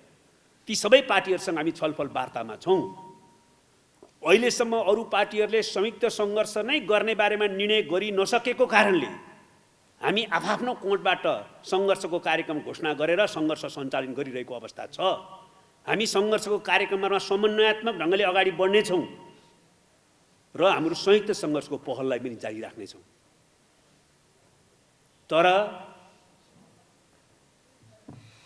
ती सबै पार्टीहरूसँग हामी छलफल वार्तामा छौँ। अहिलेसम्म अरू पार्टीहरूले संयुक्त सङ्घर्ष नै गर्ने बारेमा निर्णय गरि नसकेको कारणले हामी आफ्नो कोणबाट सङ्घर्षको कार्यक्रम घोषणा गरेर सङ्घर्ष सञ्चालन गरिरहेको अवस्था छ। हामी सङ्घर्षको कार्यक्रममा समन्वयात्मक ढङ्गले अगाडि बढ्नेछौँ र हाम्रो संयुक्त सङ्घर्षको पहललाई पनि जारी राख्नेछौँ। तर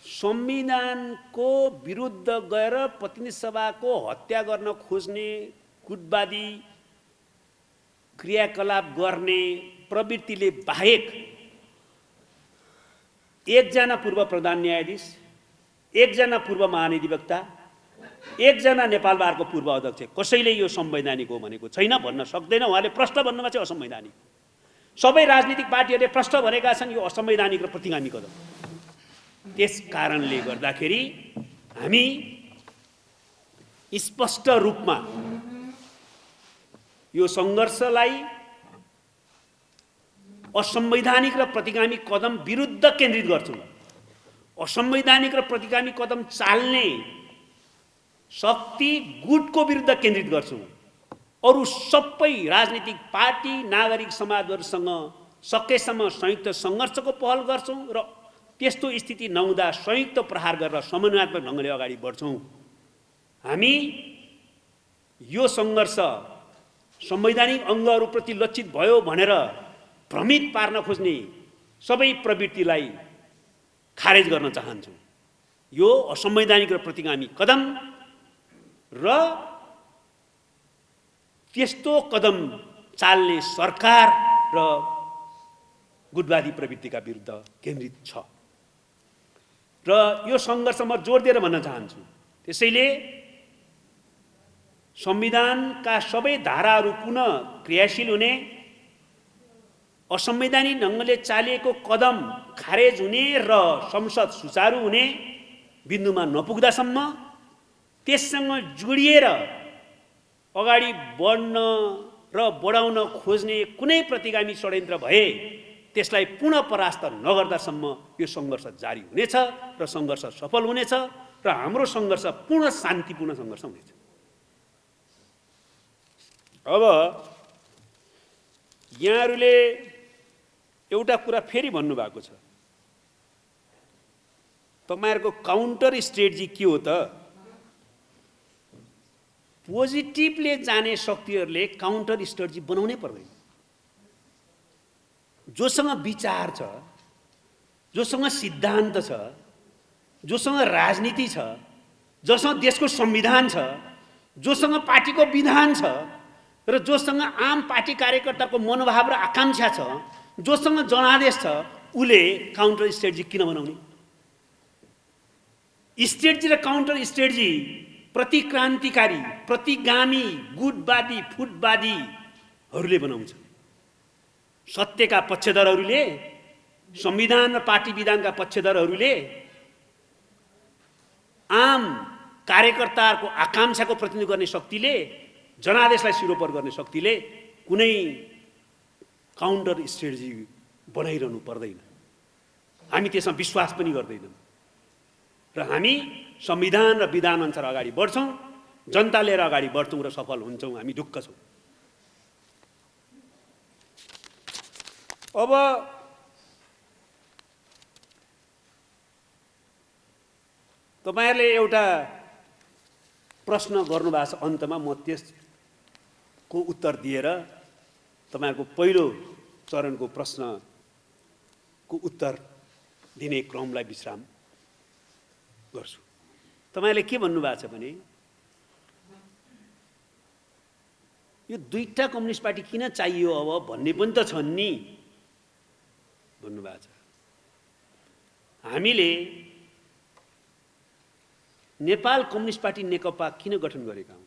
संविधानको विरुद्ध गएर प्रतिनिधि सभाको हत्या गर्न खोज्ने गुटवादी क्रियाकलाप गर्ने प्रवृत्तिले बाहेक एकजना पूर्व प्रधान न्यायाधीश, एकजना पूर्व महाधिवक्ता, एकजना नेपाल बारको पूर्व अध्यक्ष कसैले यो संवैधानिक हो भनेको छैन, भन्न सक्दैन। उहाँले प्रश्न भन्नुमा चाहिँ असंवैधानिक। सबै राजनीतिक पार्टीहरूले प्रश्न भनेका छन् यो असंवैधानिक र प्रतिगामी कदम। त्यस कारणले गर्दाखेरि हामी स्पष्ट रूपमा यो सङ्घर्षलाई असंवैधानिक र प्रतिगामी कदम विरुद्ध केन्द्रित गर्छौँ। असंवैधानिक र प्रतिगामी कदम चाल्ने शक्ति गुटको विरुद्ध केन्द्रित गर्छौँ। अरू सबै राजनीतिक पार्टी नागरिक समाजहरूसँग सकेसम्म संयुक्त सङ्घर्षको पहल गर्छौँ र त्यस्तो स्थिति नहुँदा संयुक्त प्रहार गरेर समन्वयात्मक ढङ्गले अगाडि बढ्छौँ। हामी यो सङ्घर्ष संवैधानिक अङ्गहरूप्रति लक्षित भयो भनेर भ्रमित पार्न खोज्ने सबै प्रवृत्तिलाई खारेज गर्न चाहन्छौँ। यो असंवैधानिक र प्रतिगामी कदम र त्यस्तो कदम चाल्ने सरकार र गुटवादी प्रवृत्तिका विरुद्ध केन्द्रित छ र यो सङ्घर्षमा जोड दिएर भन्न चाहन्छु। त्यसैले संविधानका सबै धाराहरू पुनः क्रियाशील हुने, असंवैधानिक ढङ्गले चालिएको कदम खारेज हुने र संसद सुचारू हुने बिन्दुमा नपुग्दासम्म त्यससँग जोडिएर अगाडि बढ्न र बढाउन खोज्ने कुनै प्रतिगामी षड्यन्त्र भए त्यसलाई पुनः परास्त नगर्दासम्म यो सङ्घर्ष जारी हुनेछ र सङ्घर्ष सफल हुनेछ र हाम्रो सङ्घर्ष पूर्ण शान्तिपूर्ण सङ्घर्ष हुनेछ। अब यहाँहरूले एउटा कुरा फेरि भन्नुभएको छ, तपाईँहरूको काउन्टर स्ट्रेटेजी के हो त? पोजिटिभले जाने शक्तिहरूले काउन्टर स्ट्रेटेजी बनाउनै पर्दैन। जोसँग विचार छ, जोसँग सिद्धान्त छ, जोसँग राजनीति छ, जोसँग देशको संविधान छ, जोसँग पार्टीको विधान छ र जोसँग आम पार्टी कार्यकर्ताको मनोभाव र आकांक्षा छ, जोसँग जनादेश छ, उसले काउन्टर स्ट्रेटेजी किन बनाउने? स्ट्रेटेजी र काउन्टर स्ट्रेटेजी प्रतिक्रान्तिकारी, प्रतिगामी, गुटवादी, फुटवादीहरूले बनाउँछ। सत्यका पक्षधरहरूले, संविधान र पार्टी विधानका पक्षधरहरूले, आम कार्यकर्ताहरूको आकांक्षाको प्रतिनिधित्व गर्ने शक्तिले, जनादेशलाई सिरोपर गर्ने शक्तिले कुनै काउन्टर स्ट्रेटेजी बनाइरहनु पर्दैन। हामी त्यसमा विश्वास पनि गर्दैनौँ र हामी संविधान र विधान अनुसार अगाडि बढ्छौँ, जनता लिएर अगाडि बढ्छौँ र सफल हुन्छौँ। हामी ढुक्क छौँ। अब तपाईहरुले एउटा प्रश्न गर्नुभएको छ अन्तमा, म त्यसको उत्तर दिएर तपाईहरुको पहिलो चरणको प्रश्नको उत्तर दिने क्रमलाई विश्राम गर्छु। तपाईहरुले के भन्नुभएको छ भने यो दुईटा कम्युनिस्ट पार्टी किन चाहियो अब भन्ने पनि त छन् नि भन्नुभएको छ। हामीले नेपाल कम्युनिस्ट पार्टी नेकपा किन गठन गरेका हौं?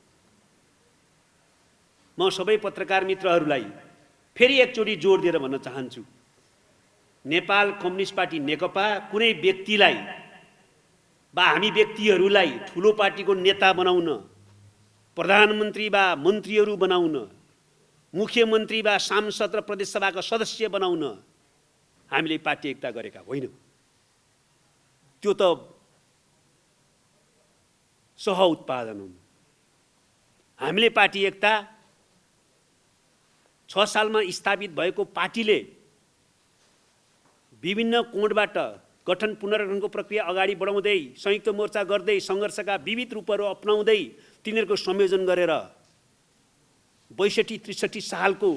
म सबै पत्रकार मित्रहरूलाई फेरि एकचोटि जोड दिएर भन्न चाहन्छु, नेपाल कम्युनिस्ट पार्टी नेकपा कुनै व्यक्तिलाई वा हामी व्यक्तिहरूलाई ठुलो पार्टीको नेता बनाउन, प्रधानमन्त्री वा मन्त्रीहरू बनाउन, मुख्यमन्त्री वा सांसद र प्रदेशसभाका सदस्य बनाउन हामीले पार्टी एकता गरेका होइनौँ। त्यो त सह उत्पादन हुन्। हामीले पार्टी एकता 6 सालमा स्थापित भएको पार्टीले विभिन्न कोणबाट गठन पुनर्गठनको प्रक्रिया अगाडि बढाउँदै, संयुक्त मोर्चा गर्दै, सङ्घर्षका विविध रूपहरू अपनाउँदै तिनीहरूको संयोजन गरेर 62-63 सालको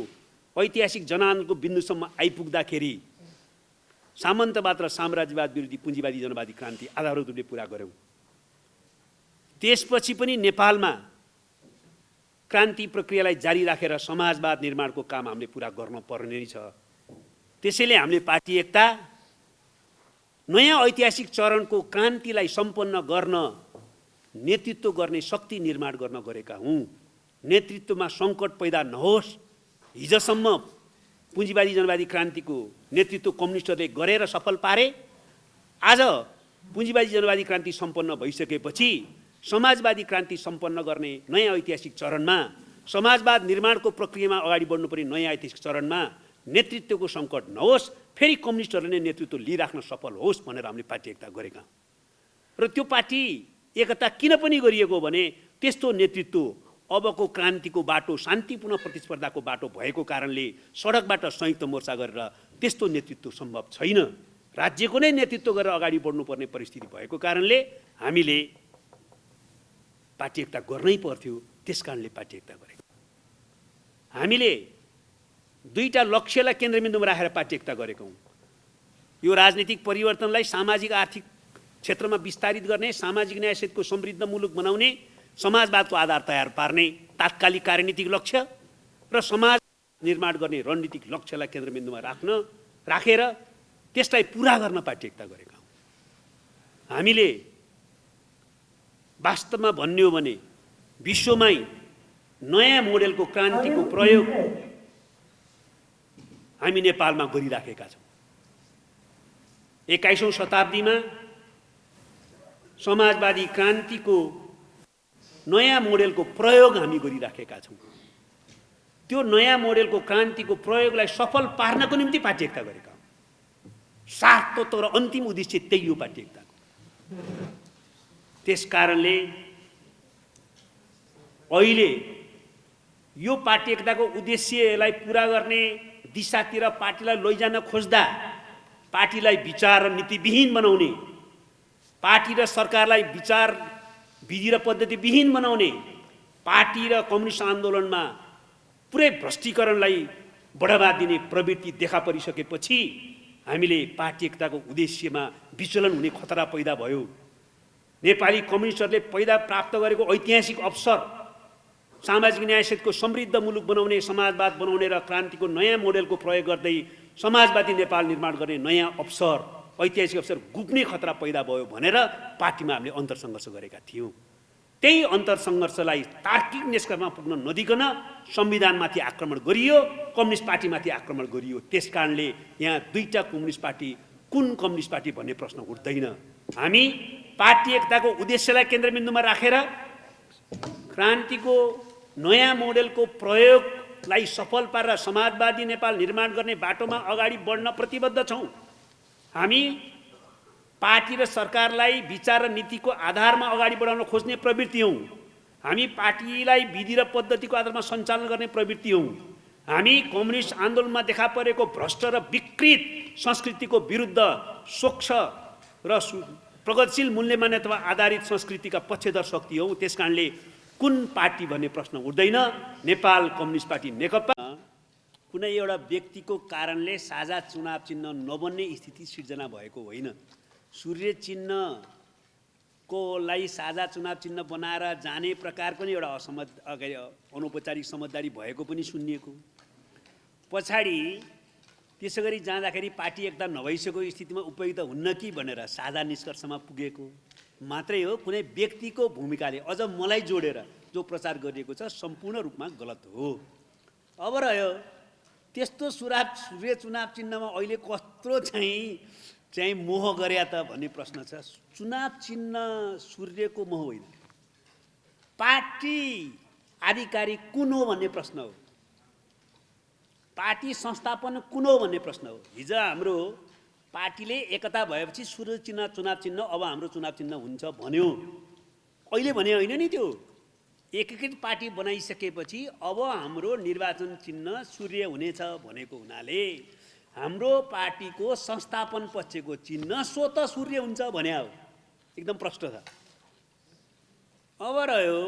ऐतिहासिक जनआन्दोलनको बिन्दुसम्म आइपुग्दाखेरि सामन्तवाद र साम्राज्यवाद विरोधी पुँजीवादी जनवादी क्रान्ति आधारभूत रूपले पुरा गर्यौं। त्यसपछि पनि नेपालमा क्रान्ति प्रक्रियालाई जारी राखेर समाजवाद निर्माणको काम हामीले पुरा गर्न पर्ने नै छ। त्यसैले हामीले पार्टी एकता नयाँ ऐतिहासिक चरणको क्रान्तिलाई सम्पन्न गर्न नेतृत्व गर्ने शक्ति निर्माण गर्न गरेका हौं। नेतृत्वमा सङ्कट पैदा नहोस्। हिजोसम्म पुँजीवादी जनवादी क्रान्तिको नेतृत्व कम्युनिस्टहरूले गरेर सफल पारे। आज पुँजीवादी जनवादी क्रान्ति सम्पन्न भइसकेपछि समाजवादी क्रान्ति सम्पन्न गर्ने नयाँ ऐतिहासिक चरणमा, समाजवाद निर्माणको प्रक्रियामा अगाडि बढ्नुपर्ने नयाँ ऐतिहासिक चरणमा नेतृत्वको सङ्कट नहोस्, फेरि कम्युनिस्टहरूले नेतृत्व लिइराख्न सफल होस् भनेर हामीले पार्टी एकता गरेका हौं। र त्यो पार्टी एकता किन पनि गरिएको भने त्यस्तो नेतृत्व अबको क्रान्तिको बाटो शान्तिपूर्ण प्रतिस्पर्धाको बाटो भएको कारणले सडकबाट संयुक्त मोर्चा गरेर त्यस्तो नेतृत्व सम्भव छैन। राज्यको नै नेतृत्व गरेर अगाडि बढ्नुपर्ने परिस्थिति भएको कारणले हामीले पार्टी एकता गर्नै पर्थ्यो। त्यसकारणले पार्टी एकता गरेको। हामीले दुईटा लक्ष्यलाई केन्द्रबिन्दुमा राखेर पार्टी एकता गरेका हौं। यो राजनीतिक परिवर्तनलाई सामाजिक आर्थिक क्षेत्रमा विस्तारित गर्ने, सामाजिक न्यायसहितको समृद्ध मुलुक बनाउने, समाजवादको आधार तयार पार्ने तात्कालिक कार्यनीतिक लक्ष्य र समाज निर्माण गर्ने रणनीतिक लक्ष्यलाई केन्द्रबिन्दुमा राखेर त्यसलाई पुरा गर्न पार्टी एकता गरेका हौं। हामीले वास्तवमा भन्ने हो भने विश्वमै नयाँ मोडेलको क्रान्तिको प्रयोग हामी नेपालमा गरिराखेका छौं। 21औं शताब्दीमा समाजवादी क्रान्तिको नयाँ मोडेलको प्रयोग हामी गरिराखेका छौं। त्यो नयाँ मोडेलको क्रान्तिको प्रयोगलाई सफल पार्नको निम्ति पार्टी एकता गरेका हौं। सार्थक तर अन्तिम उद्देश्य त्यही हो पार्टी एकताको। त्यसकारणले अहिले यो पार्टी एकताको उद्देश्यलाई पुरा गर्ने दिशातिर पार्टीलाई लैजान खोज्दा पार्टीलाई विचार र नीतिविहीन बनाउने, पार्टी र सरकारलाई विचार विधि र पद्धतिविहीन बनाउने, पार्टी र कम्युनिस्ट आन्दोलनमा पुरै भ्रष्टीकरणलाई बढावा दिने प्रवृत्ति देखा परिसकेपछि हामीले पार्टी एकताको उद्देश्यमा विचलन हुने खतरा पैदा भयो। नेपाली कम्युनिस्टहरूले पैदा प्राप्त गरेको ऐतिहासिक अवसर, सामाजिक न्यायसहितको समृद्ध मुलुक बनाउने, समाजवाद बनाउने र क्रान्तिको नयाँ मोडेलको प्रयोग गर्दै समाजवादी नेपाल निर्माण गर्ने नयाँ अवसर, ऐतिहासिक अवसर गुप्ने खतरा पैदा भयो भनेर पार्टीमा हामीले अन्तरसङ्घर्ष गरेका थियौँ। त्यही अन्तरसङ्घर्षलाई तार्किक निष्कर्षमा पुग्न नदिकन संविधानमाथि आक्रमण गरियो, कम्युनिस्ट पार्टीमाथि आक्रमण गरियो। त्यसकारणले यहाँ दुईटा कम्युनिस्ट पार्टी कुन कम्युनिस्ट पार्टी भन्ने प्रश्न उठ्दैन। हामी पार्टी एकताको उद्देश्यलाई केन्द्रबिन्दुमा राखेर क्रान्तिको नयाँ मोडेलको प्रयोगलाई सफल पारेर समाजवादी नेपाल निर्माण गर्ने बाटोमा अगाडि बढ्न प्रतिबद्ध छौँ। हामी पार्टी र सरकारलाई विचार र नीतिको आधारमा अगाडि बढाउन खोज्ने प्रवृत्ति हौँ। हामी पार्टीलाई विधि र पद्धतिको आधारमा सञ्चालन गर्ने प्रवृत्ति हौँ। हामी कम्युनिस्ट आन्दोलनमा देखा परेको भ्रष्ट र विकृत संस्कृतिको विरुद्ध स्वच्छ र प्रगतिशील मूल्य मान्यतामा आधारित संस्कृतिका पक्षधर शक्ति हौँ। त्यसकारणले कुन पार्टी भन्ने प्रश्न उठ्दैन। नेपाल कम्युनिस्ट पार्टी नेकपा कुनै एउटा व्यक्तिको कारणले साझा चुनाव चिन्ह नबन्ने स्थिति सिर्जना भएको होइन। सूर्य चिन्हकोलाई साझा चुनाव चिन्ह बनाएर जाने प्रकार पनि एउटा अनौपचारिक समझदारी भएको पनि सुनिएको। पछाडि त्यसो गरी जाँदाखेरि पार्टी एकता नभइसकेको स्थितिमा उपयुक्त हुन्न कि भनेर साझा निष्कर्षमा पुगेको मात्रै हो। कुनै व्यक्तिको भूमिकाले अझ मलाई जोडेर जो प्रचार गरिएको छ सम्पूर्ण रूपमा गलत हो। अब रह्यो त्यस्तो सूर्य चुनाव चिन्हमा अहिले कत्रो चाहिँ मोह गरे त भन्ने प्रश्न छ। चुनाव चिन्ह सूर्यको मोह होइन, पार्टी आधिकारिक कुन हो भन्ने प्रश्न हो। पार्टी संस्थापन कुन हो भन्ने प्रश्न हो। हिजो हाम्रो पार्टीले एकता भएपछि सूर्य चिन्ह चुनाव चिन्ह अब हाम्रो चुनाव चिन्ह हुन्छ भन्यो। अहिले भने होइन नि, त्यो एकीकृत पार्टी बनाइसकेपछि अब हाम्रो निर्वाचन चिन्ह सूर्य हुनेछ भनेको हुनाले हाम्रो पार्टीको संस्थापन पक्षको चिन्ह स्वतः सूर्य हुन्छ भने हो। एकदम प्रष्ट छ। अब रह्यो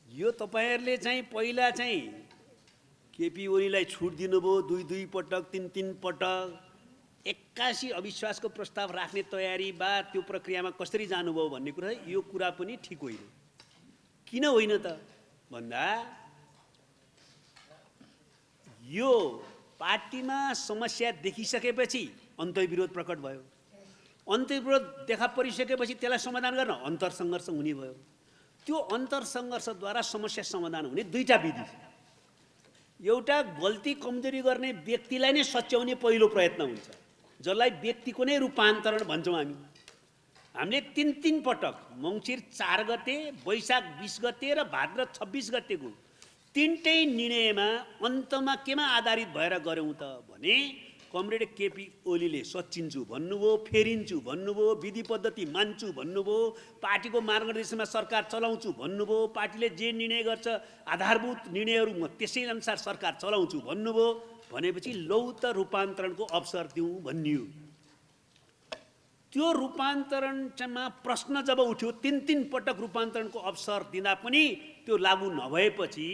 यो तपाईहरुले चाहिँ पहिला चाहिँ केपी ओलीलाई छुट दिनुभयो, दुई पटक तीन पटक 81 अविश्वासको प्रस्ताव राख्ने तयारी बा त्यो प्रक्रियामा कसरी जानुभयो भन्ने कुरा, यो कुरा पनि ठिक होइन। किन होइन त भन्दा यो पार्टीमा समस्या देखिसकेपछि अन्तर्विरोध प्रकट भयो। अन्तर्विरोध देखा परिसकेपछि त्यसलाई समाधान गर्न अन्तरसङ्घर्ष हुने भयो। त्यो अन्तरसङ्घर्षद्वारा समस्या समाधान हुने दुईटा विधि छ। एउटा गल्ती कमजोरी गर्ने व्यक्तिलाई नै सच्याउने पहिलो प्रयत्न हुन्छ, जसलाई व्यक्तिको नै रूपान्तरण भन्छौँ हामी। हामीले तीन पटक मङ्सिर 4 गते, वैशाख 20 गते र भाद्र 26 गतेको तीनटै निर्णयमा अन्तमा केमा आधारित भएर गऱ्यौँ त भने कमरेड केपी ओलीले सचिन्छु भन्नुभयो, फेरिन्छु भन्नुभयो, विधि पद्धति मान्छु भन्नुभयो, पार्टीको मार्गदर्शनमा सरकार चलाउँछु भन्नुभयो, पार्टीले जे निर्णय गर्छ आधारभूत निर्णयहरू म त्यसै अनुसार सरकार चलाउँछु भन्नुभयो। भनेपछि लौ त रूपान्तरणको अवसर दिउँ भनियो। त्यो रूपान्तरणमा प्रश्न जब उठ्यो, तीन पटक रूपान्तरणको अवसर दिँदा पनि त्यो लागू नभएपछि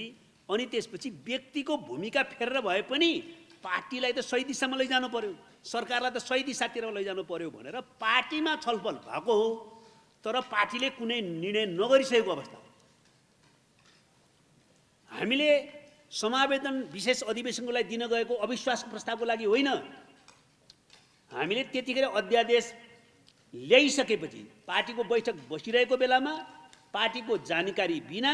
अनि त्यसपछि व्यक्तिको भूमिका फेरेर भए पनि पार्टीलाई त सही दिशामा लैजानु पर्यो, सरकारलाई त सही दिशातिर लैजानु पर्यो भनेर पार्टीमा छलफल भएको हो। तर पार्टीले कुनै निर्णय नगरिसकेको अवस्था। हामीले समावेदन विशेष अधिवेशनको लागि दिन गएको अविश्वास प्रस्तावको लागि होइन। हामीले त्यतिखेर अध्यादेश ल्याइसकेपछि पार्टीको बैठक बसिरहेको बेलामा पार्टीको जानकारी बिना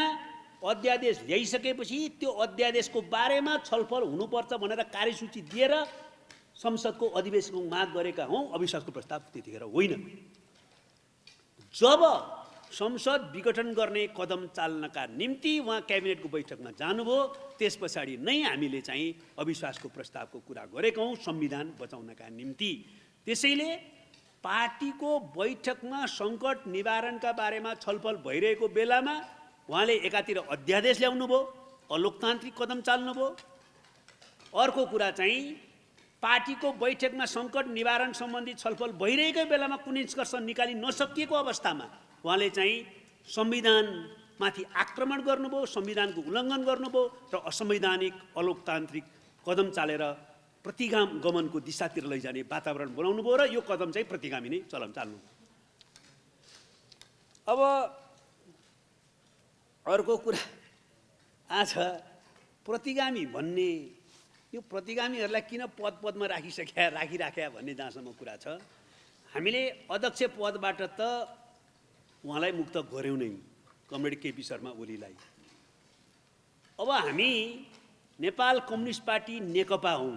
अध्यादेश ल्याइसकेपछि त्यो अध्यादेशको बारेमा छलफल हुनुपर्छ भनेर कार्यसूची दिएर संसदको अधिवेशनको माग गरेका हौँ। अविश्वासको प्रस्ताव त्यतिखेर होइन। जब संसद विघटन गर्ने कदम चाल्नका निम्ति उहाँ क्याबिनेटको बैठकमा जानुभयो, त्यस पछाडि नै हामीले चाहिँ अविश्वासको प्रस्तावको कुरा गरेका हौँ संविधान बचाउनका निम्ति। त्यसैले पार्टीको बैठकमा सङ्कट निवारणका बारेमा छलफल भइरहेको बेलामा उहाँले एकातिर अध्यादेश ल्याउनुभयो, अलोकतान्त्रिक कदम चाल्नुभयो। अर्को कुरा चाहिँ पार्टीको बैठकमा सङ्कट निवारण सम्बन्धी छलफल भइरहेकै बेलामा कुनै निष्कर्ष निकाली नसकिएको अवस्थामा उहाँले चाहिँ संविधान माथि आक्रमण गर्नुभयो, संविधानको उल्लङ्घन गर्नुभयो र असंवैधानिक अलोकतान्त्रिक कदम चालेर प्रतिगमनको दिशातिर लैजाने वातावरण बनाउनु भयो र यो कदम चाहिँ प्रतिगामी नै चाल्नु। अब अर्को कुरा आज प्रतिगामी भन्ने, यो प्रतिगामीहरूलाई किन पदमा राखिराख्या भन्ने जहाँसम्म कुरा छ। हामीले अध्यक्ष पदबाट त उहाँलाई मुक्त गर्यौँ नै, कमरेड केपी शर्मा ओलीलाई। अब हामी नेपाल कम्युनिस्ट पार्टी नेकपा हौँ।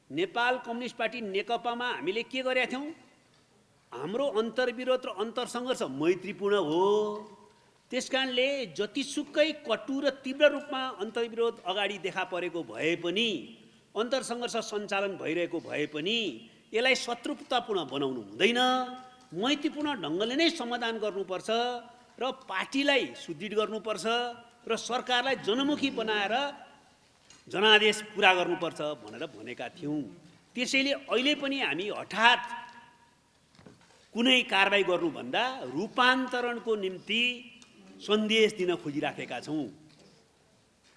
नेपाल कम्युनिस्ट पार्टी नेकपामा हामीले के गरेका थियौँ? हाम्रो अन्तर्विरोध र अन्तरसङ्घर्ष मैत्रीपूर्ण हो। त्यसकारणले जतिसुकै कटु र तीव्र रूपमा अन्तर्विरोध अगाडि देखा परेको भए पनि, अन्तरसङ्घर्ष सञ्चालन भइरहेको भए पनि यसलाई शत्रुतापूर्ण बनाउनु हुँदैन। मैत्रीपूर्ण ढङ्गले नै समाधान गर्नुपर्छ र पार्टीलाई सुदृढ गर्नुपर्छ र सरकारलाई जनमुखी बनाएर जनादेश पुरा गर्नुपर्छ भनेर भनेका थियौँ। त्यसैले अहिले पनि हामी हठात कुनै कारबाही गर्नुभन्दा रूपान्तरणको निम्ति सन्देश दिन खोजिराखेका छौँ।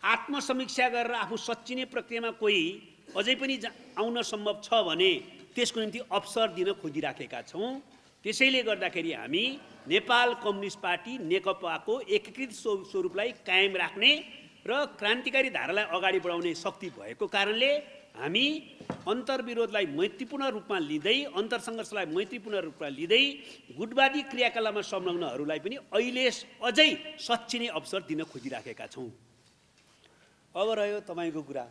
आत्मसमीक्षा गरेर आफू सच्चिने प्रक्रियामा कोही अझै पनि आउन सम्भव छ भने त्यसको निम्ति अवसर दिन खोजिराखेका छौँ। त्यसैले गर्दाखेरि हामी नेपाल कम्युनिस्ट पार्टी नेकपाको एकीकृत स्वरूपलाई कायम राख्ने र क्रान्तिकारी धारालाई अगाडि बढाउने शक्ति भएको कारणले हामी अन्तर्विरोधलाई मैत्रीपूर्ण रूपमा लिँदै, अन्तरसङ्घर्षलाई मैत्रीपूर्ण रूपमा लिँदै गुटवादी क्रियाकलापमा संलग्नहरूलाई पनि अहिले अझै सच्चिने अवसर दिन खोजिराखेका छौँ। अब रह्यो तपाईँको कुरा।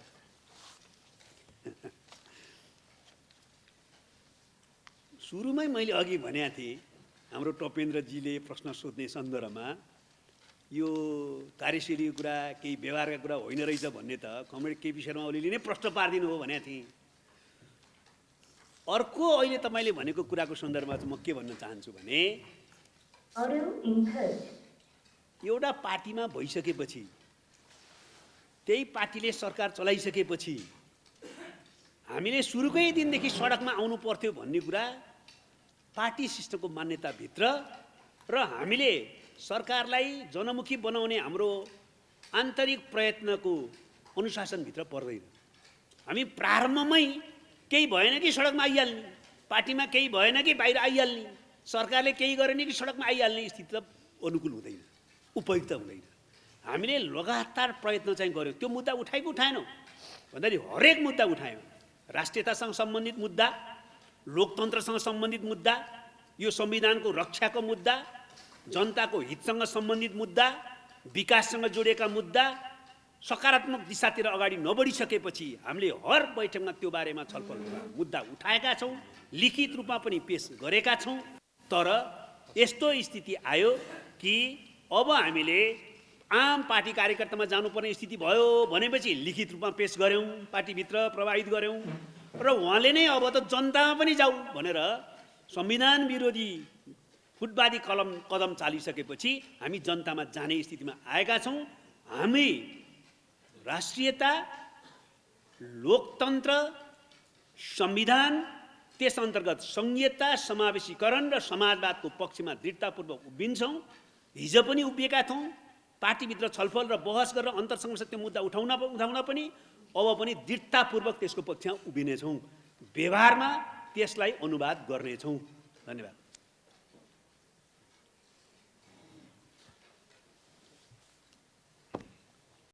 सुरुमै मैले अघि भनेको थिएँ, हाम्रो टपेन्द्रजीले प्रश्न सोध्ने सन्दर्भमा यो कार्यशैलीको कुरा, केही व्यवहारका कुरा होइन रहेछ भन्ने त कमरेड केपी शर्मा ओलीले नै प्रश्न पारिदिनु हो भनेको थिएँ। अर्को अहिले तपाईँले भनेको कुराको सन्दर्भमा चाहिँ म के भन्न चाहन्छु भने, एउटा पार्टीमा भइसकेपछि, त्यही पार्टीले सरकार चलाइसकेपछि हामीले सुरुकै दिनदेखि सडकमा आउनु पर्थ्यो भन्ने कुरा पार्टी सिस्टमको मान्यताभित्र र हामीले सरकारलाई जनमुखी बनाउने हाम्रो आन्तरिक प्रयत्नको अनुशासनभित्र पर्दैन। हामी प्रारम्भमै केही भएन कि सडकमा आइहाल्ने, पार्टीमा केही भएन कि बाहिर आइहाल्ने, सरकारले केही गरेन कि सडकमा आइहाल्ने स्थिति त अनुकूल हुँदैन, उपयुक्त हुँदैन। हामीले लगातार प्रयत्न चाहिँ गर्यौँ। त्यो मुद्दा उठायो कि उठाएनौँ भन्दाखेरि हरेक मुद्दा उठायौँ। राष्ट्रियतासँग सम्बन्धित मुद्दा, लोकतन्त्रसँग सम्बन्धित मुद्दा, यो संविधानको रक्षाको मुद्दा, जनताको हितसँग सम्बन्धित मुद्दा, विकाससँग जोडिएका मुद्दा सकारात्मक दिशातिर अगाडि नबढिसकेपछि हामीले हर बैठकमा त्यो बारेमा छलफल मुद्दा उठाएका छौँ, लिखित रूपमा पनि पेश गरेका छौँ। तर यस्तो स्थिति आयो कि अब हामीले आम पार्टी कार्यकर्तामा जानुपर्ने स्थिति भयो भनेपछि लिखित रूपमा पेश गऱ्यौँ, पार्टीभित्र प्रभावित गऱ्यौँ र उहाँले नै अब त जनतामा पनि जाऊ भनेर संविधान विरोधी फुटवादी कदम चालिसकेपछि हामी जनतामा जाने स्थितिमा आएका छौँ। हामी राष्ट्रियता, लोकतन्त्र, संविधान, त्यस अन्तर्गत संघीयता, समावेशीकरण र समाजवादको पक्षमा दृढतापूर्वक उभिन्छौँ। हिजो पनि उभिएका छौँ। पार्टीभित्र छलफल र बहस गरेर अन्तरसङ्घर्ष त्यो मुद्दा उठाउन पनि अब पनि दृढतापूर्वक त्यसको पक्षमा उभिनेछौँ। व्यवहारमा त्यसलाई अनुवाद गर्नेछौँ। धन्यवाद।